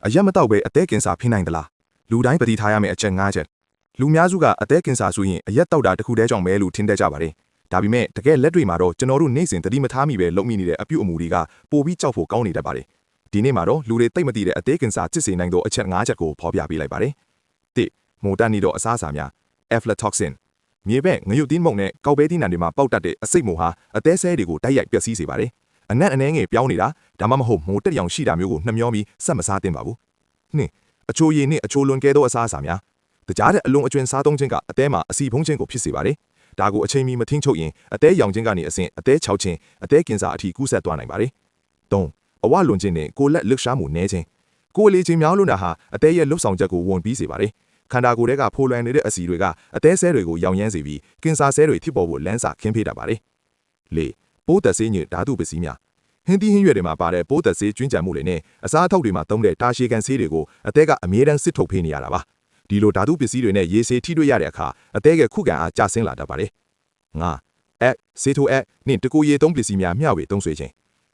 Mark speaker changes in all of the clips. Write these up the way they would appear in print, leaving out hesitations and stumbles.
Speaker 1: အရက်မတော့ပဲအသက်ကင်ဆာဖိနိုင်သလားလူတိုင်းပတိထားရမယ့်အချက်၅ချက်လူများစုကအသက်ကင်ဆာဆိုရင်အရက်တောက်တာတစ်ခုတည်းကြောင့်ပဲလို့ထင်တတ်ကြပါတယ်ဒါပေမဲ့တကယ်လက်တွေမှာတော့ကျွန်တော်တို့နေ့စဉ်သတိမထားမိပဲလုပ်မိနေတဲ့အပြုအမူတွေကပိုပြီးကြောက်ဖို့ကောင်းနေတတ်ပါတယ်ဒီနေ့မှာတော့လူတွေသိမသိတဲ့အသက်ကင်ဆာစစ်စေနိုင်သောအချက်၅ချက်ကိုဖော်ပြပေးလိုက်ပါတယ်၁မိုတန်နီတော့အစားအစာများ aflatoxin မြေပဲငရုတ်သီးမုန့်နဲ့ကောက်ပဲသီးနှံတွေမှာပေါက်တတ်တဲ့အဆိပ်မိုဟာအသေးဆဲတွေကိုတိုက်ရိုက်ပျက်စီးစေပါတယ်အနက်အနှဲငယ်ပြောင်းနေတာဒါမှမဟုတ်မိုတက်ရောင်ရှိတာမျိုးကိုနှမျောပြီးဆက်မစားသင့်ပါဘူး၂အချိုရည်နဲ့အချိုလွန်ကဲသောအစားအစာများတကြားတဲ့အလွန်အကျွံစားသုံးခြင်းကအသေးမှာအစီဖုံးခြင်းကိုဖြစ်စေပါတယ်ဒါကိုအချိန်မီမထိန်ချုပ်ရင်အသေးရောင်ခြင်းကနေအဆင့်အသေးချောက်ခြင်းအသေးကင်ဆာအထိကူးစက်သွားနိုင်ပါတယ်၃အဝလွန်ခြင်းနဲ့ကိုလက်လှုပ်ရှားမှုနည်းခြင်းကိုယ်အလေးခြင်းများလို့တာဟာအသေးရဲ့လှုပ်ဆောင်ချက်ကိုဝန်ပြီးစေပါတယ်ခန္ဓာကိုယ်ထဲကဖိုးလွှမ်းနေတဲ့အဆီတွေကအသေးဆဲတွေကိုရောင်ရမ်းစေပြီးကင်ဆာဆဲတွေဖြစ်ပေါ်ဖို့လမ်းစာခင်းပေးတာပါတယ်၄ပိုးသက်ဆေးညစ်ဓာတုပစ္စည်းများဟင်းသီးဟင်းရွက်တွေမှာပါတဲ့ပိုးသက်ဆေးကျွင်းကြံမှုတွေနဲ့အစားအသောက်တွေမှာသုံးတဲ့တာရှည်ကန်ဆေးတွေကိုအသေးကအမြဲတမ်းစစ်ထုတ်ပေးနေရတာပါဒီလိုဓာတုပစ္စည်းတွေနဲ့ရေဆေးထိတွေ့ရတဲ့အခါအသေးကခုခံအားကျဆင်းလာတတ်ပါတယ်၅ဆေးထိုးနှင့်တကူရည်သုံးပစ္စည်းများမျှဝေသုံးစွဲခြင်း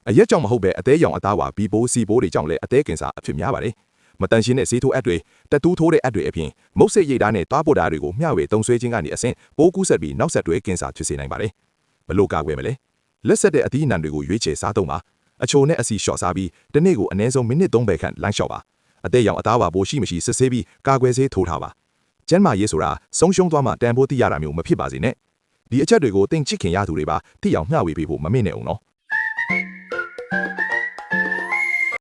Speaker 1: အရက်ကြောင့်မဟုတ်ပဲအသေးရောင်အသားဝါဘီပိုးစီပိုးတွေကြောင့်လည်းအသေးကင်ဆာအဖြစ်များပါတယ်မတန်ရှင်းတဲ့ဆေးထိုးတွေတက်တူးထိုးတဲ့အတွေအပြင်မုတ်ဆိတ်ရိတ်ဓာတ်နဲ့တွားပို့တာတွေကိုမျှဝေသုံးစွဲခြင်းကနေအဆင့်ပိုးကူးစက်ပြီးနောက်ဆက်တွဲကင်ဆာဖြစ်စေနိုင်ပါတယ်ဘလို့ကာကွယ်မလဲလက်ဆက်တဲ့အသီးအနှံတွေကိုရွေးချယ်စားသုံးပါအချိုနဲ့အစီလျှော့စားပြီးတနေ့ကိုအနည်းဆုံးမိနစ်3 ခန့်လမ်းလျှော့ပါအသက်ရောင်အသားဝါပိုးရှိမရှိစစ်ဆေးပြီးကာကွယ်ဆေးထိုးထားပါကျန်းမာရေးဆိုတာဆုံးရှုံးသွားမှတန်ဖိုးသိရတာမျိုးမဖြစ်ပါစေနဲ့ဒီအချက်တွေကိုသင်ချစ်ခင်ရသူတွေပါသိအောင်မျှဝေပေးဖို့မမေ့နဲ့အောင်နော်